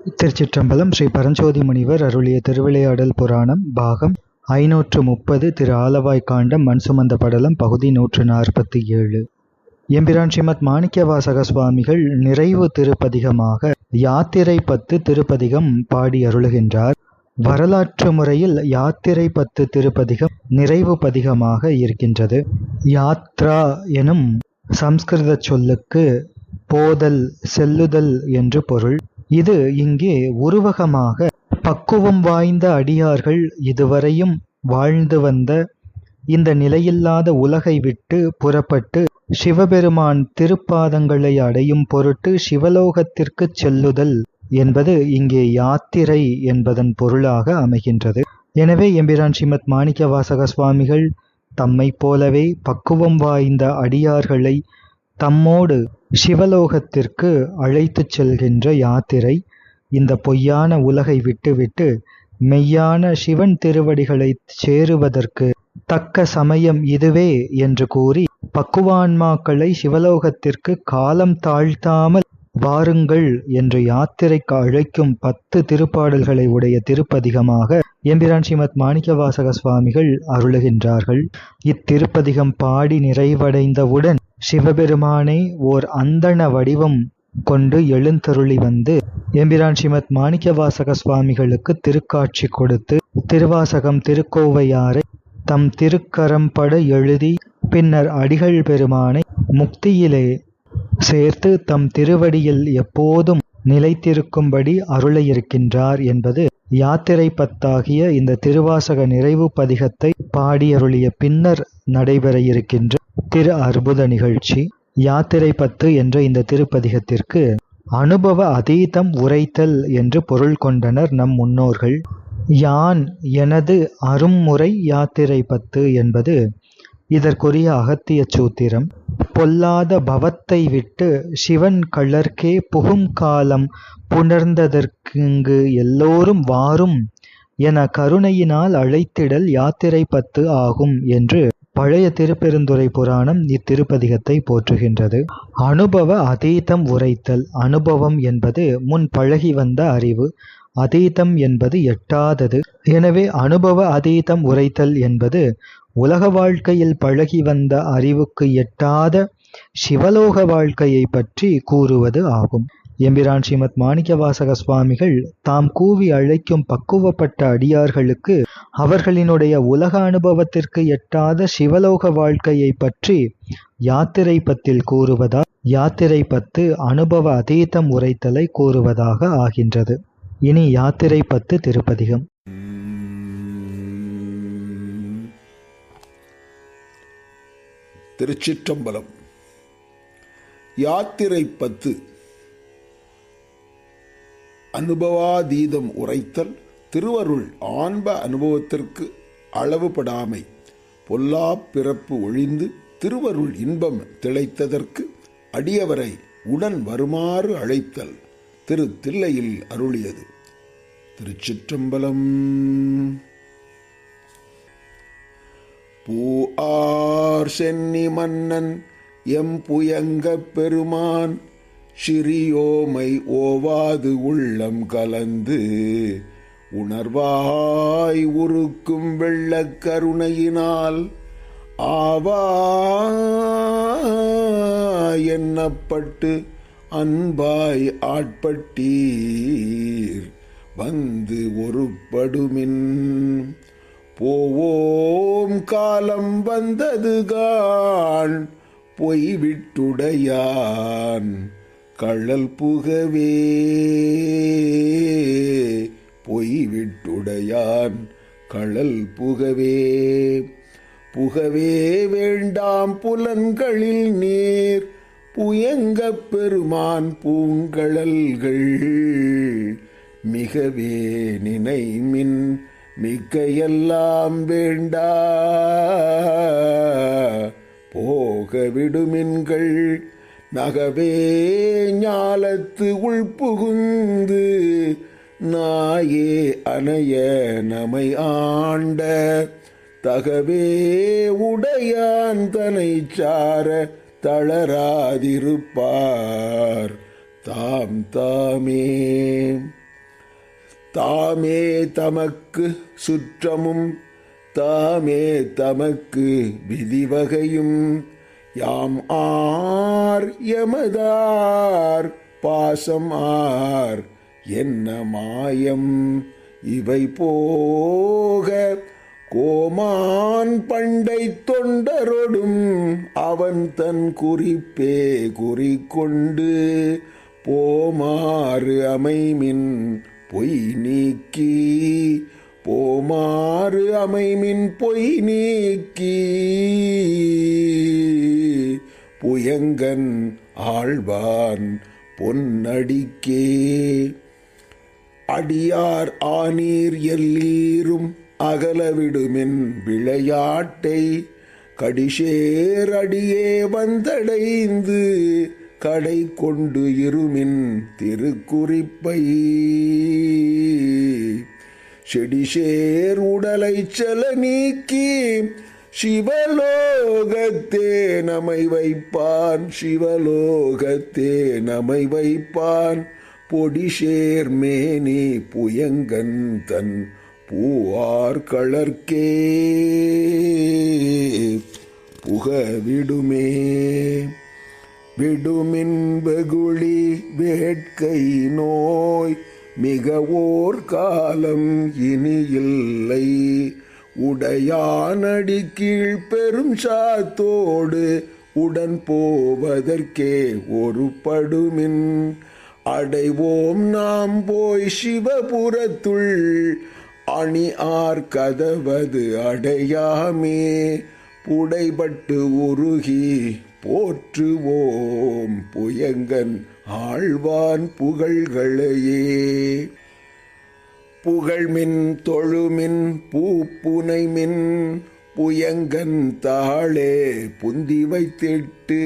திருச்சிற்றம்பலம். ஸ்ரீ பரஞ்சோதி முனிவர் அருளிய திருவிளையாடல் புராணம் பாகம் 530. திரு ஆலவாய் காண்டம் மண் சுமந்த படலம் பகுதி 147. எம்பிரான் ஸ்ரீமத் மாணிக்கவாசக சுவாமிகள் நிறைவு திருப்பதிகமாக யாத்திரை 10 திருப்பதிகம் பாடி அருளுகின்றார். வரலாற்று முறையில் யாத்திரை 10 திருப்பதிகம் நிறைவு பதிகமாக இருக்கின்றது. யாத்ரா எனும் சம்ஸ்கிருத சொல்லுக்கு போதல், செல்லுதல் என்று பொருள். இது இங்கே உருவகமாக பக்குவம் வாய்ந்த அடியார்கள் இதுவரையும் வாழ்ந்து வந்த இந்த நிலையில்லாத உலகை விட்டு புறப்பட்டு சிவபெருமான் திருப்பாதங்களை அடையும் பொருட்டு சிவலோகத்திற்கு செல்லுதல் என்பது இங்கே யாத்திரை என்பதன் பொருளாக அமைகின்றது. எனவே எம்பிரான் ஸ்ரீமத் மாணிக்கவாசக சுவாமிகள் தம்மை போலவே பக்குவம் வாய்ந்த அடியார்களை தம்மோடு சிவலோகத்திற்கு அழைத்துச் செல்கின்ற யாத்திரை. இந்த பொய்யான உலகை விட்டுவிட்டு மெய்யான சிவன் திருவடிகளை சேருவதற்கு தக்க சமயம் இதுவே என்று கூறி பக்குவான்மாக்களை சிவலோகத்திற்கு காலம் தாழ்த்தாமல் வாருங்கள் என்று யாத்திரைக்கு அழைக்கும் 10 திருப்பாடல்களை உடைய திருப்பதிகமாக எம்பிரான் ஸ்ரீமத் மாணிக்கவாசக சுவாமிகள் அருளுகின்றார்கள். இத்திருப்பதிகம் பாடி நிறைவடைந்தவுடன் சிவபெருமானே ஓர் அந்தண வடிவம் கொண்டு எழுந்தருளி வந்து எம்பிரான் ஸ்ரீமத் மாணிக்கவாசக சுவாமிகளுக்கு திருக்காட்சி கொடுத்து திருவாசகம் திருக்கோவையாரை தம் திருக்கரம்பட எழுதி பின்னர் அடிகள் பெருமானை முக்தியிலே சேர்த்து தம் திருவடியில் எப்போதும் நிலைத்திருக்கும்படி அருள இருக்கின்றார் என்பது யாத்திரை 10 இந்த திருவாசக நிறைவு பதிகத்தை பாடியருளிய பின்னர் நடைபெற இருக்கின்ற திரு அற்புத நிகழ்ச்சி. யாத்திரை 10 என்ற இந்த திருப்பதிகத்திற்கு அனுபவ அதீதம் உரைத்தல் என்று பொருள் கொண்டனர் நம் முன்னோர்கள். யான் எனது அரும்முறை யாத்திரை 10 என்பது இதற்குரிய அகத்திய சூத்திரம். பொல்லாத பவத்தை விட்டு சிவன் கள்ளர்க்கே புகும் காலம் புணர்ந்ததற்கிங்கு எல்லோரும் வாரும் என கருணையினால் அழைத்திடல் யாத்திரை 10 ஆகும் என்று பழைய திருப்பெருந்துறை புராணம் இத்திருப்பதிகத்தை போற்றுகின்றது. அனுபவ அதீதம் உரைத்தல். அனுபவம் என்பது முன் பழகி வந்த அறிவு, அதீதம் என்பது எட்டாதது. எனவே அனுபவ அதீதம் உரைத்தல் என்பது உலக வாழ்க்கையில் பழகி வந்த அறிவுக்கு எட்டாத சிவலோக வாழ்க்கையை பற்றி கூறுவது ஆகும். எம்பிரான் ஸ்ரீமத் மாணிக்கவாசக சுவாமிகள் தாம் கூவி அழைக்கும் பக்குவப்பட்ட அடியார்களுக்கு அவர்களினுடைய உலக அனுபவத்திற்கு எட்டாத சிவலோக வாழ்க்கையை பற்றி யாத்திரை 10 கூறுவதால் யாத்திரை 10 அனுபவ அதீதம் உரைத்தலை கூறுவதாக ஆகின்றது. இனி யாத்திரை 10 திருப்பதிகம். திருச்சிற்றம்பலம். யாத்திரை 10 அனுபவாதீதம் உரைத்தல். திருவருள் ஆன்ப அனுபவத்திற்கு அளவுபடாமை, பொல்லா பிறப்பு ஒழிந்து திருவருள் இன்பம் திளைத்ததற்கு அடியவரை உடன் வருமாறு அழைத்தல் திரு தில்லையில் அருளியது. திருச்சிற்றம்பலம். பூஆர் சென்னி மன்னன் எம் புயங்கப் பெருமான் சிறியோமை ஓவாது உள்ளம் கலந்து உணர்வாய் உருக்கும் வெள்ளக் கருணையினால் ஆவா எண்ணப்பட்டு அன்பாய் ஆட்பட்டீர் வந்து ஒருபடுமின் போவோம் காலம் வந்ததுகான் பொய்விட்டுடையான் கள்ளல் புகவே பொய்விட்டுடையான் கள்ளல் புகவே புகவே வேண்டாம் புலன்களில் நீர் புயங்கப் பெருமான் பூங்கழல்கள் மிகவே நினைமின் மிக்கையெல்லாம் வேண்டா போக விடுமின்கள் நகவே ஞாலத்து உள்புகுந்து நாயே அணைய நமை ஆண்ட தகவே உடையான் தனை சார தளராதிருப்பார் தாம் தாமே. தாமே தமக்கு சுற்றமும் தாமே தமக்கு விதிவகையும் யாம் ஆர் எமதார் பாசம் ஆர் என்ன மாயம் இவை போக கோமான் பண்டை தொண்டரொடும் அவன் தன் குறிப்பே குறிக்கொண்டு போமாறு அமைமின் பொய் நீக்கி போமாறு அமைமின் பொய் நீக்கி புயங்கன் ஆழ்வான் பொன்னடிக்கே அடியார் ஆனீர் எல்லீரும் அகலவிடுமின் விளையாட்டை கடிசேர் அடியே வந்தடைந்து கடை கொண்டு இருமின் திருக்குறிப்பை செடிசேர் உடலை செல நீக்கி சிவலோகத்தே நமை வைப்பான் சிவலோகத்தே நமை வைப்பான் பொடிசேர் மேனி புயங்கன் தன் பூவார் கழற்கே புகவிடுமே விடுமின் வெகுளி வேட்கை நோய் மிக ஓர் காலம் இனி இல்லை உடையானடி கீழ் பெரும் சாத்தோடு உடன் போவதற்கே ஒரு படுமின் அடைவோம் நாம் போய் சிவபுரத்துள் அணி ஆர் கதவது அடையாமே புடைபட்டு உருகி போற்றுவோம் புயங்கன் ஆழ்வான் புகழ்களையே புகழ்மின் தொழுமின் பூப்புனைமின் புயங்கன் தாளே புந்தி வைத்திட்டு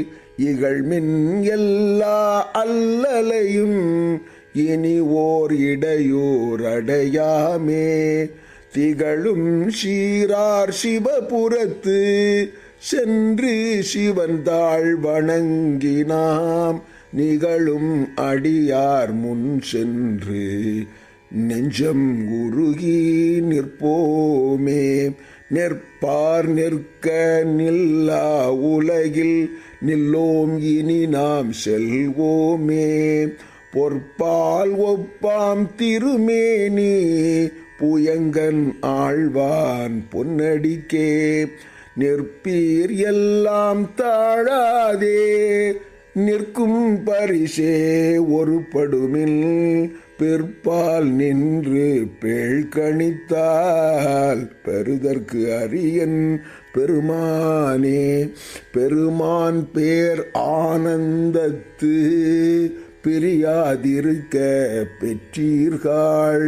இகழ்மின் எல்லா அல்லலையும் இனி ஓர் இடையூர் அடையாமே திகழும் சீரார் சிவபுரத்து சென்று சிவந்தாள் வணங்கினாம் நிகழும் அடியார் முன் சென்று நெஞ்சம் உருகி நிற்போமே நிற்பார் நிற்க நில்லா உலகில் நில்லோம் இனி நாம் செல்வோமே பொற்பால் ஒப்பாம் திருமேனி புயங்கன் ஆழ்வான் பொன்னடிக்கே நிற்பீர் எல்லாம் தாழாதே நிற்கும் பரிசே ஒரு படுமில் பிற்பால் நின்று பேழ்கணித்தால் பெறுதற்கு அரியன் பெருமானே பெருமான் பேர் ஆனந்தத்து பிரியாதிருக்க பெற்றீர்கள்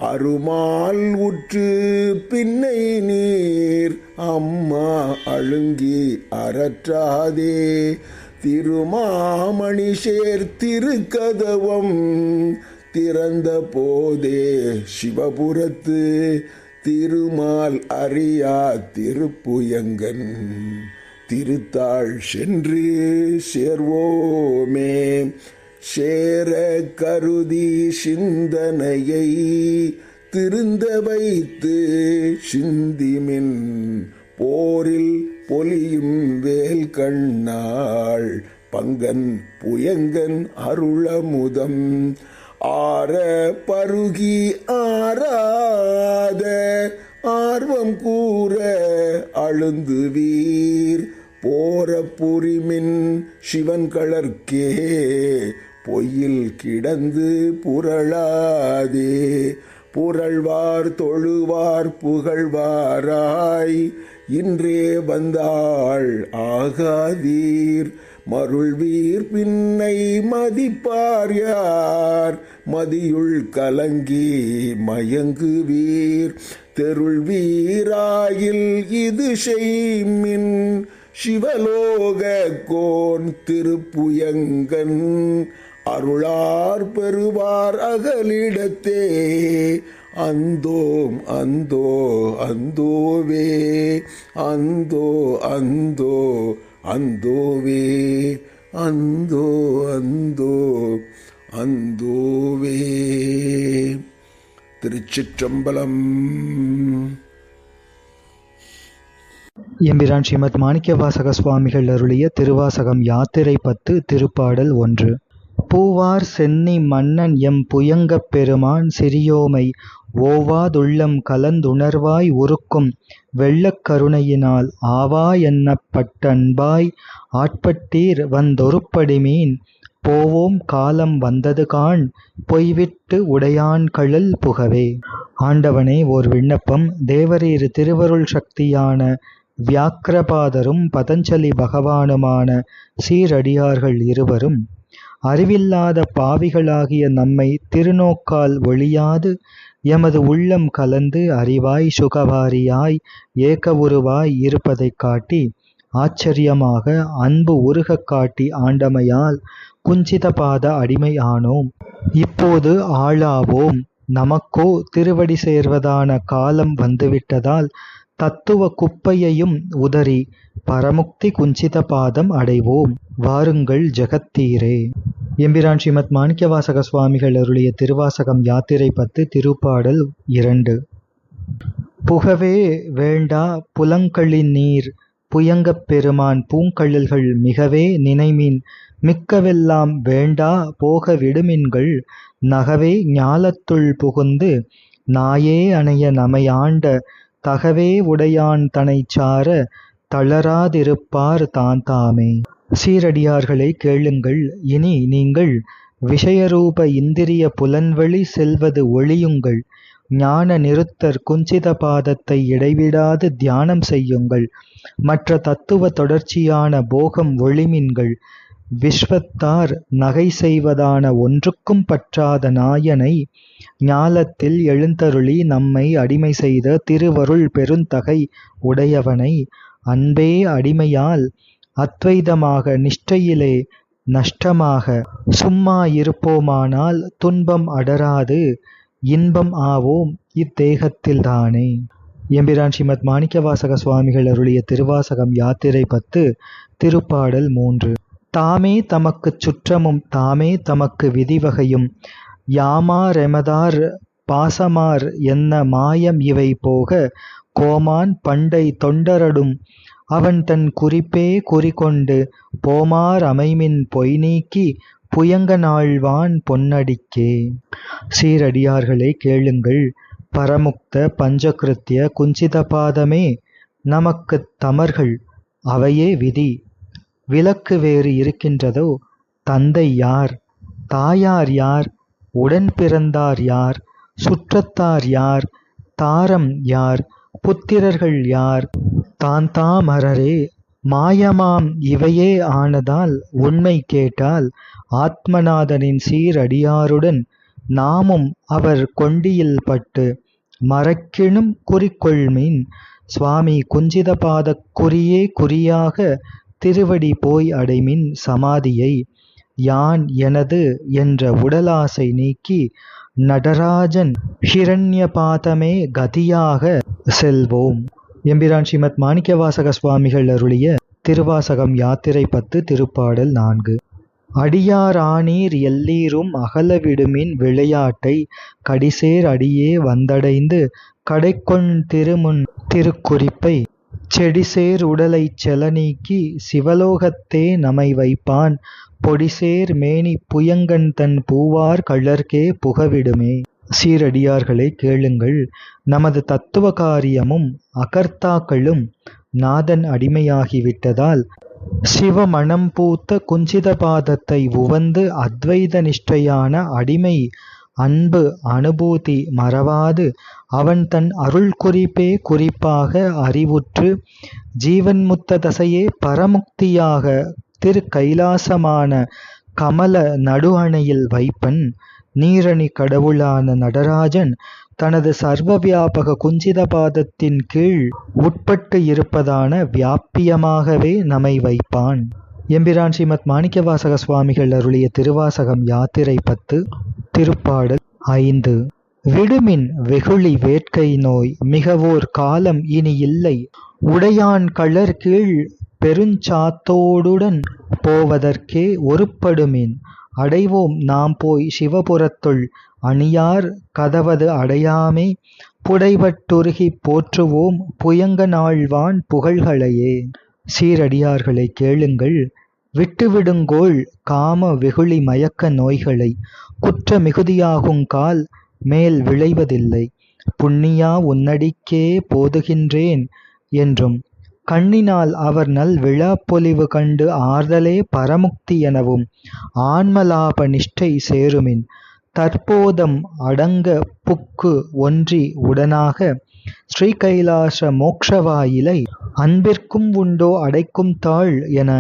அருமால் உற்று பின்னை நீர் அம்மா அழுங்கி அறற்றாதே திருமாமணி சேர் திருக்கதவம் திறந்த போதே சிவபுரத்து திருமால் அறியா திருப்புயங்கன் திருத்தாள் சென்று சேர்வோமே சேர கருதி சிந்தனையை திருந்த வைத்து சிந்திமின் போரில் பொலியும் வேல் கண்ணாள் பங்கன் புயங்கன் அருளமுதம் ஆர பருகி ஆராத ஆர்வம் கூற அழுந்து வீர் போர புரிமின் சிவன் கழற்கே பொய்யில் கிடந்து புரளாதே புரள்வார் தொழுவார் புகழ்வாராய் இன்றே வந்தாள் ஆகாதீர் மருள்வீர் பின்னை மதிப்பார் யார் மதியுள் கலங்கி மயங்குவீர் தெருள்வீராயில் இது செய்மின் சிவலோக கோன் திருப்புயங்கன் அருளார் பெறுவார் அகலிடத்தே அந்தோம் அந்தோ அந்தோவே அந்தோ அந்தோ அந்தோவே அந்தோ அந்தோ அந்தோவே. திருச்சிற்றம்பலம். எம்பிரான் ஸ்ரீமத் மாணிக்கவாசக சுவாமிகள் அருளிய திருவாசகம் யாத்திரை 10 திருப்பாடல் 1. பூவார் சென்னி மன்னன் எம் புயங்கப் பெருமான் சிறியோமை ஓவாதுள்ளம் கலந்துணர்வாய் உருக்கும் வெள்ளக் கருணையினால் ஆவா எண்ணப்பட்டன்பாய் ஆட்பட்டீர் வந்தொருப்படிமீன் போவோம் காலம் வந்தது காண் பொய்விட்டு உடையான் கழல் புகவே. ஆண்டவனே, ஓர் விண்ணப்பம். தேவரீர் திருவருள் சக்தியான வியாக்கிரபாதரும் பதஞ்சலி பகவானுமான சீரடியார்கள் இருவரும் அறிவில்லாத பாவிகளாகிய நம்மை திருநோக்கால் ஒழியாது எமது உள்ளம் கலந்து அறிவாய் சுகவாரியாய் ஏக உருவாய் இருப்பதைக் காட்டி ஆச்சரியமாக அன்பு உருகக் காட்டி ஆண்டமையால் குஞ்சித பாத அடிமை ஆனோம். இப்போது ஆளாவோம். நமக்கோ திருவடி சேர்வதான காலம் வந்துவிட்டதால் தத்துவ குப்பையையும் உதறி பரமுக்தி குஞ்சித பாதம் அடைவோம். வாருங்கள் ஜெகத்தீரே. எம்பிரான் ஸ்ரீமத் மாணிக்கவாசக சுவாமிகள் அருளிய திருவாசகம் யாத்திரை 10 திருப்பாடல் 2. புகவே வேண்டா புலங்களின் நீர் புயங்கப் பெருமான் பூங்கழல்கள் மிகவே நினைமின் மிக்கவெல்லாம் வேண்டா போக விடுமின்கள் நகவே ஞாலத்துள் புகுந்து நாயே அணைய நமையாண்ட தகவே உடையான் தனைச்சார தளராதிருப்பார் தாமே. சீரடியார்களை கேளுங்கள். இனி நீங்கள் விஷயரூப இந்திரிய புலன்வழி செல்வது ஒழியுங்கள். ஞான நிருத்தர் குஞ்சித பாதத்தை இடைவிடாது தியானம் செய்யுங்கள். மற்ற தத்துவ தொடர்ச்சியான போகம் ஒளிமின்கள். விஸ்வத்தார் நகை செய்வதான ஒன்றுக்கும் பற்றாத நாயனை ஞாலத்தில் எழுந்தருளி நம்மை அடிமை செய்த திருவருள் பெருந்தகை உடையவனை அன்பே அடிமையால் அத்வைதமாக நிஷ்டையிலே நஷ்டமாக சும்மா இருப்போமானால் துன்பம் அடராது இன்பம் ஆவோம் இத்தேகத்தில்தானே. எம்பிரான் ஸ்ரீமத் மாணிக்கவாசக சுவாமிகள் அருளிய திருவாசகம் யாத்திரை 10 திருப்பாடல் 3. தாமே தமக்குச் சுற்றமும் தாமே தமக்கு விதிவகையும் யாமாரெமதார் பாசமார் என்ன மாயம் இவை போக கோமான் பண்டை தொண்டரடும் அவன் தன் குறிப்பே குறிகொண்டு போமார் அமைமின் பொய் நீக்கி புயங்க நாள்வான் பொன்னடிக்கே. சீரடியார்களை கேளுங்கள். பரமுக்த பஞ்சகிருத்திய குஞ்சித பாதமே நமக்குத் தமர்கள். அவையே விதி. விலக்கு வேறு இருக்கின்றதோ? தந்தை யார்? தாயார் யார்? உடன் பிறந்தார் யார்? சுற்றத்தார் யார்? தாரம் யார்? புத்திரர்கள் யார்? தாமரரே. மாயமாம் இவையே ஆனதால் உண்மை கேட்டால் ஆத்மநாதனின் சீரடியாருடன் நாமும் அவர் கொண்டியில் பட்டு மறக்கினும் குறிக்கொள்மின் சுவாமி குஞ்சித பாதக் குறியே குறியாக திருவடி போய் அடைமின் சமாதியை யான் எனது என்ற உடலாசை நீக்கி நடராஜன் ஹிரண்ய பாதமே கதியாக செல்வோம். எம்பிரான் ஸ்ரீமத் மாணிக்கவாசக சுவாமிகள் அருளிய திருவாசகம் யாத்திரை 10 திருப்பாடல் 4. அடியார் ஆனீர் எல்லீரும் அகலவிடுமின் விளையாட்டை கடிசேர் அடியே வந்தடைந்து கடைக்கொண் திருமுன் திருக்குறிப்பை செடிசேர் உடலைச் செலநீக்கி சிவலோகத்தே நமை வைப்பான் பொடிசேர் மேனி புயங்கன் தன் பூவார் கழற்கே புகவிடுமே. சீரடியார்களை கேளுங்கள். நமது தத்துவ காரியமும் அகர்த்தாக்களும் நாதன் அடிமையாகிவிட்டதால் சிவமணம் பூத்த குஞ்சித பாதத்தை உவந்து அத்வைத நிஷ்டையான அடிமை அன்பு அனுபூதி மறவாது அவன் தன் அருள் குறிப்பே குறிப்பாக அறிவுற்று ஜீவன்முத்த தசையே பரமுக்தியாக திரு கைலாசமான கமல நடு அணையில் வைப்பன். நீரணி கடவுளான நடராஜன் தனது சர்வ வியாபக குஞ்சித பாதத்தின் கீழ் உட்பட்டு இருப்பதான வியாபியமாகவே நமை வைப்பான். எம்பிரான் ஸ்ரீமத் மாணிக்கவாசக சுவாமிகள் அருளிய திருவாசகம் யாத்திரை 10 திருப்பாடல் 5. விடுமின் வெகுளி வேட்கை நோய் மிகவோர் காலம் இனி இல்லை உடையான் கழற் கீழ் பெருஞ்சாத்தோடுடன் போவதற்கே ஒருப்படுமின் அடைவோம் நாம் போய் சிவபுரத்துள் அணியார் கதவது அடையாமே புடைவட்டுருகிப் போற்றுவோம் புயங்க நாள்வான் புகழ்களையே. சீரடியார்களை கேளுங்கள், விட்டுவிடுங்கோள் காம வெகுளி மயக்க நோய்களை. குற்ற மிகுதியாகுங்கால் மேல் விளைவதில்லை. புண்ணியா உன்னடிக்கே போதுகின்றேன் என்றும் கண்ணினால் அவர் நல் விழாப்பொலிவு கண்டு ஆர்தலே பரமுக்தி எனவும் ஆன்மலாப நிஷ்டை சேருமின் தற்போதம் அடங்க புக்கு ஒன்றி உடனாக ஸ்ரீகைலாச மோக்ஷவாயிலை அன்பிற்கும் உண்டோ அடைக்கும் தாள் என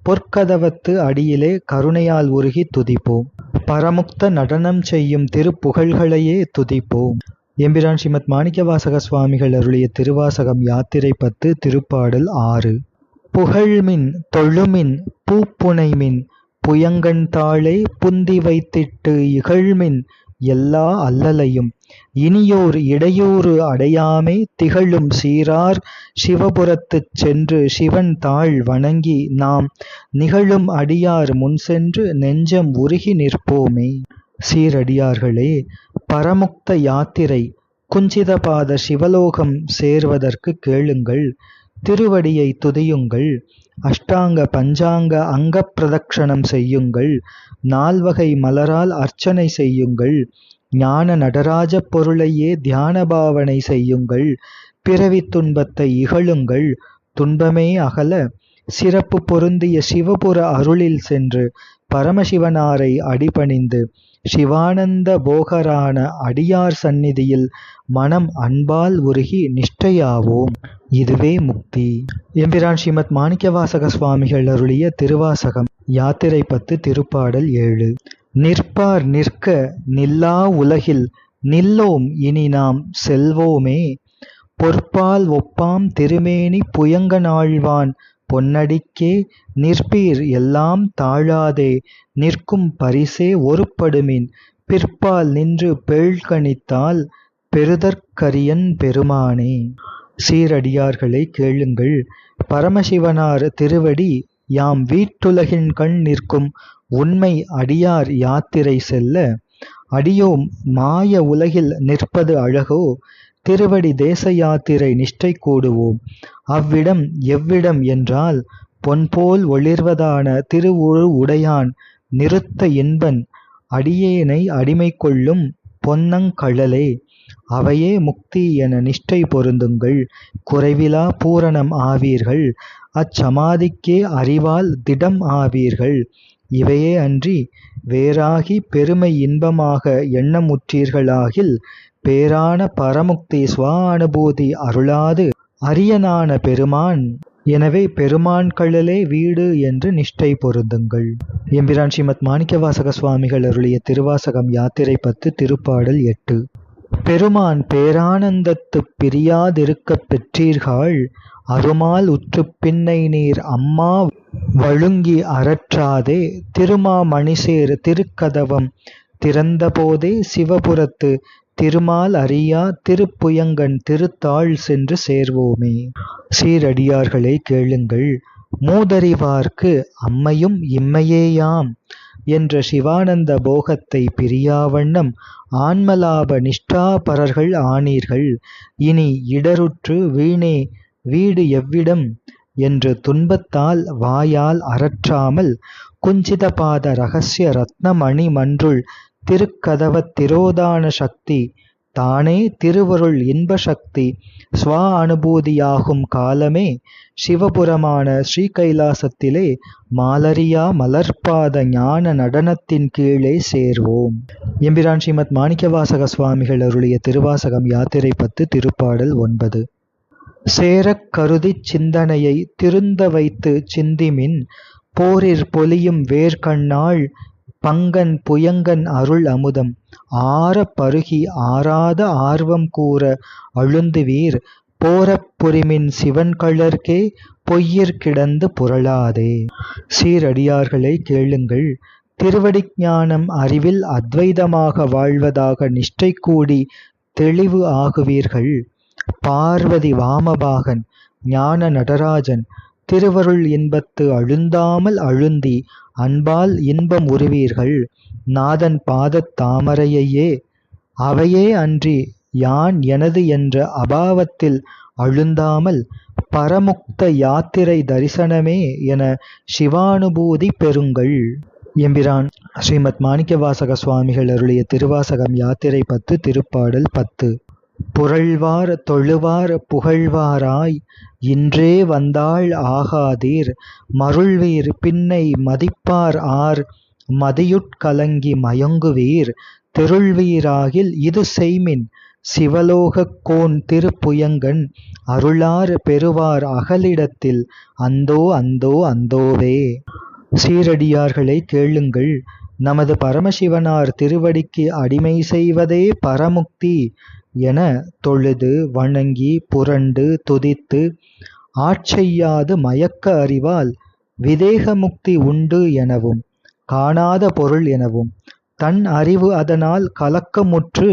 பொற்கதவத்து அடியிலே கருணையால் உருகி துதிப்போம். பரமுக்த நடனம் செய்யும் திருப்புகழ்களையே துதிப்போம். எம்பிரான் ஸ்ரீமத் மாணிக்கவாசக சுவாமிகள் அருளிய திருவாசகம் யாத்திரை 10 திருப்பாடல் 6. புகழ்மின் தொழுமின் பூப்புனைமின் புயங்கன் தாளே புந்தி வைத்திட்டு இகழ்மின் எல்லா அல்லலையும் இனியோர் இடையூறு அடையாமே திகழும் சீரார் சிவபுரத்துச் சென்று சிவன் தாள் வணங்கி நாம் நிகழும் அடியார் முன் சென்று நெஞ்சம் உருகி நிற்போமே. சீரடியார்களே, பரமுக்த யாத்திரை குஞ்சிதபாத சிவலோகம் சேர்வதற்கு கேளுங்கள். திருவடியை துதியுங்கள். அஷ்டாங்க பஞ்சாங்க அங்க பிரதக்ஷணம் செய்யுங்கள். 4 வகை மலரால் அர்ச்சனை செய்யுங்கள். ஞான நடராஜ பொருளையே தியான பாவனை செய்யுங்கள். பிறவி துன்பத்தை இகழுங்கள். துன்பமே அகல சிறப்பு பொருந்திய சிவபுர அருளில் சென்று பரமசிவனாரை அடிபணிந்து சிவானந்த போகரான அடியார் சந்நிதியில் மனம் அன்பால் உருகி நிஷ்டையாவோம். இதுவே முக்தி. எம்பிரான் ஸ்ரீமத் மாணிக்கவாசக சுவாமிகள் அருளிய திருவாசகம் யாத்திரை 10 திருப்பாடல் 7. நிற்பார் நிற்க நில்லா உலகில் நில்லோம் இனி நாம் செல்வோமே பொற்பால் ஒப்பாம் திருமேனி புயங்க நாள்வான் பொன்னடிக்கே நிற்பீர் எல்லாம் தாழாதே நிற்கும் பரிசே ஒருப்படுமின் பிற்பால் நின்று பேழ்கணித்தால் பெறுதற்கரியன் பெருமானே. சீரடியார்களை கேளுங்கள். பரமசிவனார் திருவடி யாம் வீட்டுலகின் கண் நிற்கும் உண்மை அடியார் யாத்திரை செல்ல அடியோம் மாய உலகில் நிற்பது அழகோ திருவடி தேச யாத்திரை நிஷ்டை கூடுவோம். அவ்விடம் எவ்விடம் என்றால் பொன்போல் ஒளிர்வதான திருவுரு உடையான் நிறுத்த இன்பன் அடியேனை அடிமை கொள்ளும் பொன்னங்கழலே. அவையே முக்தி என நிஷ்டை பொருந்துங்கள். குறைவிலா பூரணம் ஆவீர்கள். அச்சமாதிக்கே அறிவால் திடம் ஆவீர்கள். இவையே அன்றி வேறாகி பெருமை இன்பமாக எண்ணமுற்றீர்களாகில் பேரான பரமுக்தி ஸ்வ அனுபூதி அருளாது அரியனான பெருமான். எனவே பெருமான்களே வீடு என்று நிஷ்டை பொருந்துங்கள். எம்பிரான் ஸ்ரீமத் மாணிக்கவாசக சுவாமிகள் அருளிய திருவாசகம் யாத்திரை 10 திருப்பாடல் 8. பெருமான் பேரானந்தத்து பிரியாதிருக்கப் பெற்றீர்கள் அருமால் உற்று பின்னை நீர் அம்மா வழுங்கி அறற்றாதே திருமாமணிசேர் திருக்கதவம் திறந்தபோதே சிவபுரத்து திருமால் அறியா திருப்புயங்கன் திருத்தாள் சென்று சேர்வோமே. சீரடியார்களை கேளுங்கள். மூதறிவார்க்கு அம்மையும் இம்மையேயாம் என்ற சிவானந்த போகத்தை பிரியாவண்ணம் ஆன்மலாப நிஷ்டாபரர்கள் ஆனீர்கள். இனி இடருற்று வீணே வீடு எவ்விடம் என்று துன்பத்தால் வாயால் அரற்றாமல் குஞ்சிதபாத இரகசிய ரத்னமணி மன்றுள் திருக்கதவத் திரோதான சக்தி தானே திருவருள் இன்ப சக்தி ஸ்வ அனுபூதியாகும் காலமே சிவபுரமான ஸ்ரீகைலாசத்திலே மாலரியா மலர்பாத ஞான நடனத்தின் கீழே சேர்வோம். எம்பிரான் ஸ்ரீமத் மாணிக்கவாசக சுவாமிகள் அருளிய திருவாசகம் யாத்திரை 10 திருப்பாடல் 9. சேரக் கருதிச் சிந்தனையை திருந்த வைத்து சிந்திமின் போரிற் பொலியும் வேர்கண்ணாள் பங்கன் புயங்கன் அருள் அமுதம் ஆர பருகி ஆராத ஆர்வம் கூற அழுந்துவீர் போரப் புரிமின் சிவன்கழற்கே பொய்யிற் கிடந்து புரளாதே. சீரடியார்களை கேளுங்கள். திருவடிக் ஞானம் அறிவில் அத்வைதமாக வாழ்வதாக நிஷ்டை கூடி தெளிவு ஆகுவீர்கள். பார்வதி வாமபாகன் ஞான நடராஜன் திருவருள் இன்பத்து அழுந்தாமல் அழுந்தி அன்பால் இன்பம் உறுவீர்கள். நாதன் பாதத் தாமரையையே அவையே அன்றி யான் எனது என்ற அபாவத்தில் அழுந்தாமல் பரமுக்த யாத்திரை தரிசனமே என சிவானுபூதி பெறுங்கள். எம்பிரான் ஸ்ரீமத் மாணிக்கவாசக சுவாமிகள் அருளிய திருவாசகம் யாத்திரை 10 திருப்பாடல் 10. புரள்வார் தொழுவார் புகழ்வாராய் இன்றே வந்தாள் ஆகாதீர் மருள்வீர் பின்னை மதிப்பார் ஆர் மதியுட்கலங்கி மயங்குவீர் தெருள்வீராகில் இது செய்மின் சிவலோகக் கோன் திருப்புயங்கன் அருளார் பெறுவார் அகலிடத்தில் அந்தோ அந்தோ அந்தோவே. சீரடியார்களை கேளுங்கள், நமது பரமசிவனார் திருவடிக்கு அடிமை செய்வதே பரமுக்தி என தொழுது வணங்கி புரண்டு துதித்து ஆட்செய்யாது மயக்க அறிவால் விதேக முக்தி உண்டு எனவும் காணாத பொருள் எனவும் தன் அறிவு அதனால் கலக்கமுற்று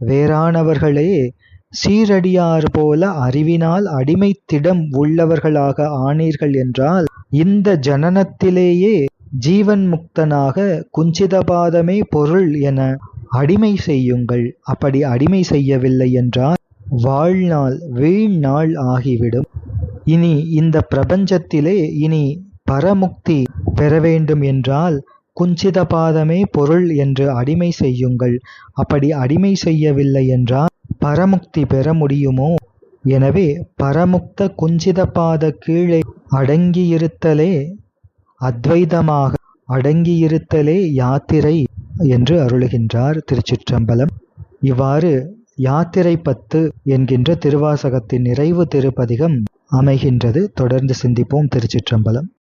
வேறானவர்களே சீரடியார் போல அறிவினால் அடிமைத்திடம் உள்ளவர்களாக ஆனீர்கள் என்றால் இந்த ஜனனத்திலேயே ஜீவன் முக்தனாக குஞ்சிதபாதமே பொருள் என அடிமை செய்யுங்கள். அப்படி அடிமை செய்யவில்லை என்றால் வாழ்நாள் வீழ்நாள் ஆகிவிடும். இனி இந்த பிரபஞ்சத்திலே இனி பரமுக்தி பெற வேண்டும் என்றால் குஞ்சிதபாதமே பொருள் என்று அடிமை செய்யுங்கள். அப்படி அடிமை செய்யவில்லை என்றால் பரமுக்தி பெற முடியுமோ? எனவே பரமுக்த குஞ்சிதபாத கீழே அடங்கியிருத்தலே அத்வைதமாக அடங்கியிருத்தலே யாத்திரை என்று அருளுகின்றார். திருச்சிற்றம்பலம். இவ்வாறு யாத்திரை 10 என்கின்ற திருவாசகத்தின் நிறைவு திருப்பதிகம் அமைகின்றது. தொடர்ந்து சிந்திப்போம். திருச்சிற்றம்பலம்.